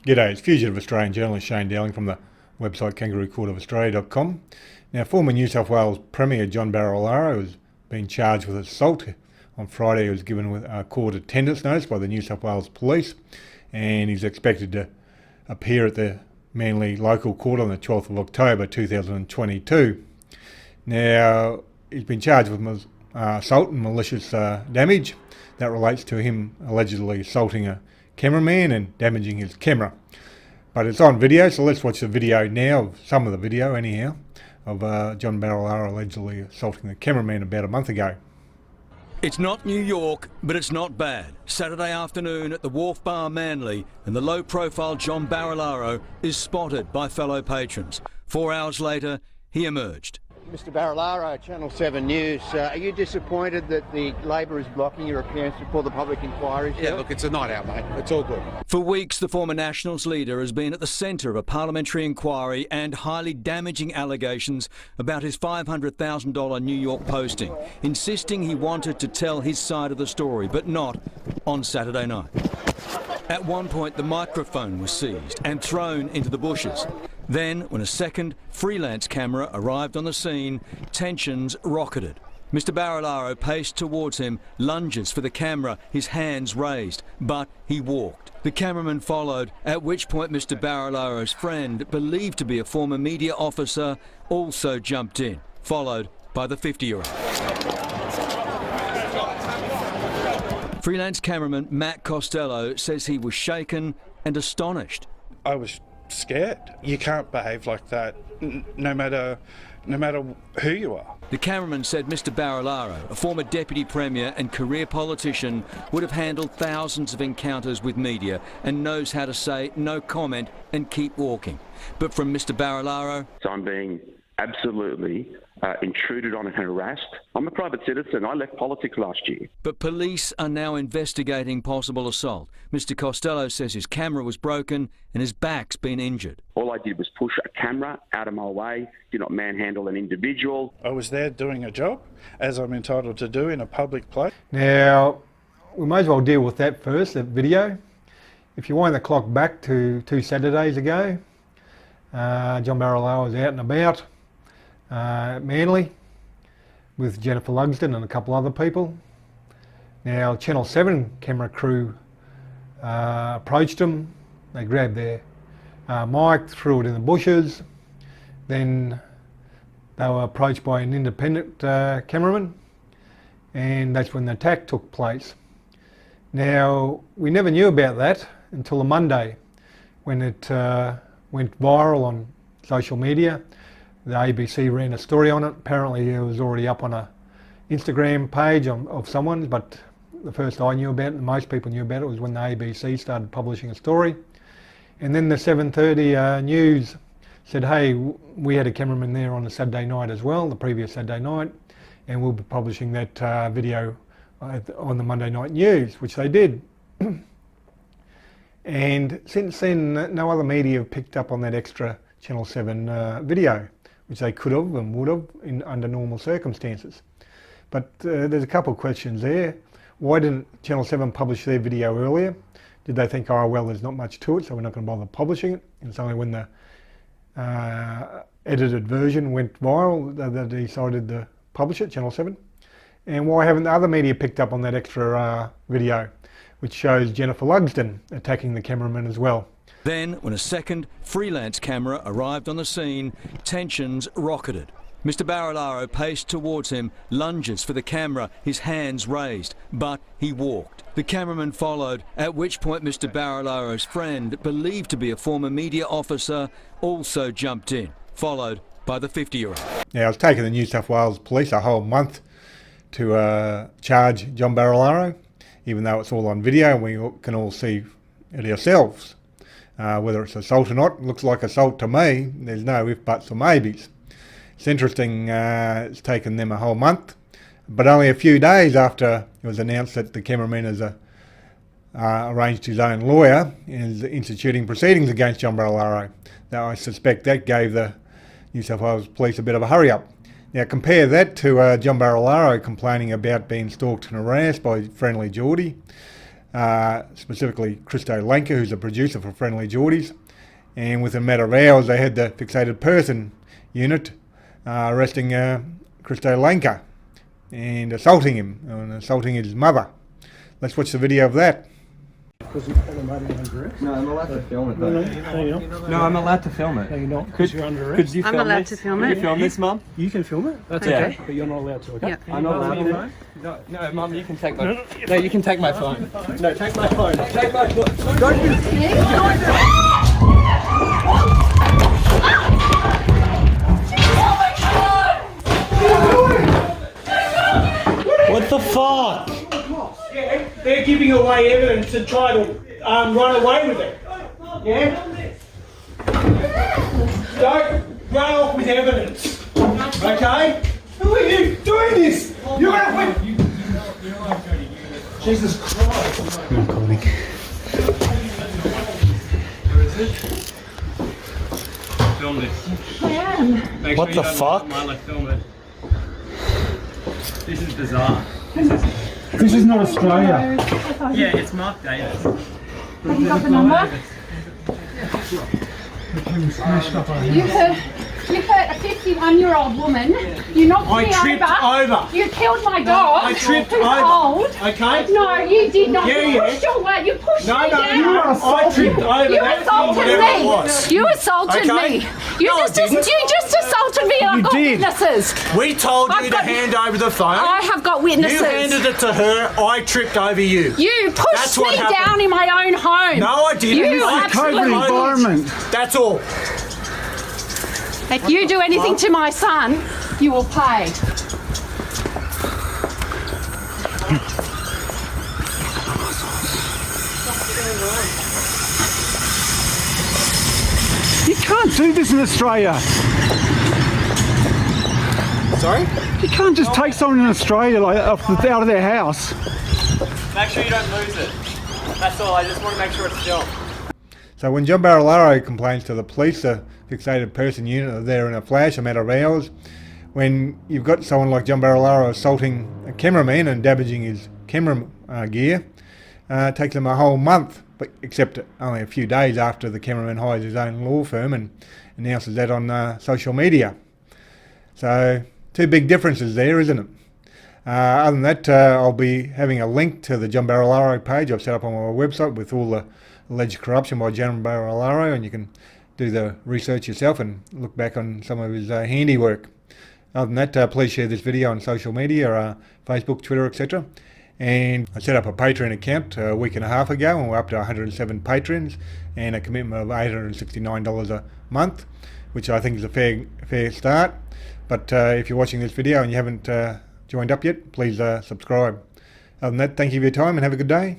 G'day, it's fugitive Australian journalist Shane Dowling from the website kangaroocourtofaustralia.com. Now, former New South Wales Premier John Barilaro has been charged with assault. On Friday he was given with a court attendance notice by the New South Wales Police, and he's expected to appear at the Manly local court on the 12th of October 2022. Now, he's been charged with assault and malicious damage. That relates to him allegedly assaulting a cameraman and damaging his camera. But it's on video, so let's watch the video now, some of the video anyhow, of John Barilaro allegedly assaulting the cameraman about a month ago. It's not New York, but it's not bad. Saturday afternoon at the Wharf Bar Manly, and the low-profile John Barilaro is spotted by fellow patrons. 4 hours later, he emerged. Mr Barilaro, Channel 7 News. Are you disappointed that the Labor is blocking your appearance before the public inquiry? Yeah, look, it's a night out, mate. It's all good. For weeks, the former Nationals leader has been at the centre of a parliamentary inquiry and highly damaging allegations about his $500,000 New York posting, insisting he wanted to tell his side of the story, but not on Saturday night. At one point, the microphone was seized and thrown into the bushes. Then, when a second freelance camera arrived on the scene, tensions rocketed. Mr Barilaro paced towards him, lunges for the camera, his hands raised, but he walked. The cameraman followed, at which point Mr Barilaro's friend, believed to be a former media officer, also jumped in, followed by the 50-year-old. Freelance cameraman Matt Costello says he was shaken and astonished. I was scared. You can't behave like that, no matter who you are. The cameraman said Mr Barilaro, a former deputy premier and career politician, would have handled thousands of encounters with media and knows how to say no comment and keep walking. But from Mr Barilaro, so I'm being absolutely intruded on and harassed. I'm a private citizen. I left politics last year. But police are now investigating possible assault. Mr Costello says his camera was broken and his back's been injured. All I did was push a camera out of my way, did not manhandle an individual. I was there doing a job, as I'm entitled to do in a public place. Now, we may as well deal with that first, that video. If you wind the clock back to 2 Saturdays ago, John Barilaro was out and about at Manly with Jennifer Lugsden and a couple other people. Now, Channel 7 camera crew approached him. They grabbed their mic, threw it in the bushes. Then they were approached by an independent cameraman, and that's when the attack took place. Now, we never knew about that until the Monday when it went viral on social media. The ABC ran a story on it. Apparently it was already up on a Instagram page of someone, but the first I knew about it, and most people knew about it, was when the ABC started publishing a story. And then the 7:30 news said, hey, we had a cameraman there on the Saturday night as well, the previous Saturday night, and we'll be publishing that video on the Monday night news, which they did. And since then, no other media have picked up on that extra Channel 7 video, which they could have and would have under normal circumstances. But there's a couple of questions there. Why didn't Channel 7 publish their video earlier? Did they think, oh well, there's not much to it, so we're not going to bother publishing it? And it's only when the edited version went viral that they decided to publish it, Channel 7. And why haven't the other media picked up on that extra video, which shows Jennifer Lugsden attacking the cameraman as well? Then, when a second freelance camera arrived on the scene, tensions rocketed. Mr Barilaro paced towards him, lunges for the camera, his hands raised, but he walked. The cameraman followed, at which point Mr Barilaro's friend, believed to be a former media officer, also jumped in, followed by the 50-year-old. Now, it's taken the New South Wales Police a whole month to charge John Barilaro, even though it's all on video and we can all see it ourselves. Whether it's assault or not, looks like assault to me. There's no if, buts or maybes. It's interesting, it's taken them a whole month, but only a few days after it was announced that the cameraman has arranged his own lawyer and is instituting proceedings against John Barilaro. Now, I suspect that gave the New South Wales Police a bit of a hurry up. Now, compare that to John Barilaro complaining about being stalked and harassed by Friendly Geordie. specifically Christo Lanka, who's a producer for Friendly Geordies. And within a matter of hours, they had the fixated person unit arresting Christo Lanka and assaulting him and assaulting his mother. Let's watch the video of that. No, I'm allowed to film it though. No, I'm allowed to film it. No, you're not, because you're under arrest. Could you film I'm allowed this? to film Could it. you film this, Mum? You can film it, that's Yeah. okay, but you're not allowed to, okay? Yeah. I'm not allowed to. No, Mum, you can take my... No, you can take my phone. No, take my phone. Take my phone. Don't do What the fuck? Yeah, they're giving away evidence to try to run away with it. Yeah? Don't run off with evidence. Okay? Who are you doing this? You're out with... Jesus Christ. I'm calling. Film this. I am. Make What sure the you don't fuck? Milo, film it. This is bizarre. This is not Australia. Yeah, it's Mark Davis. Have you got the number? You hurt a 51-year-old woman. You knocked I me tripped over. You killed my dog. I tripped who's over. old. Okay? No, you did not. Yeah, you yeah. pushed your way. You pushed No, me no, down. I tripped over You that. assaulted whatever it was. me. You assaulted Okay. me. You just assaulted me, and I've got did. witnesses. We told I've you got- to hand over the phone. I have got witnesses. You handed it to her. I tripped over you. You pushed That's what me happened. down in my own home. No, I didn't. You I absolutely did. That's all. If you do anything to my son, you will pay. You can't do this in Australia. Sorry? You can't just take someone in Australia like out of their house. Make sure you don't lose it. That's all. I just want to make sure it's filmed. So when John Barilaro complains to the police, the fixated person unit are there in a flash, a matter of hours. When you've got someone like John Barilaro assaulting a cameraman and damaging his camera gear, it takes them a whole month, but except only a few days after the cameraman hires his own law firm and announces that on social media. So two big differences there, isn't it? Other than that, I'll be having a link to the John Barilaro page I've set up on my website with all the alleged corruption by John Barilaro, and you can do the research yourself and look back on some of his handiwork. Other than that, please share this video on social media, Facebook, Twitter, etc. And I set up a Patreon account a week and a half ago, and we're up to 107 patrons and a commitment of $869 a month, which I think is a fair start. But if you're watching this video and you haven't joined up yet, please subscribe. Other than that, thank you for your time and have a good day.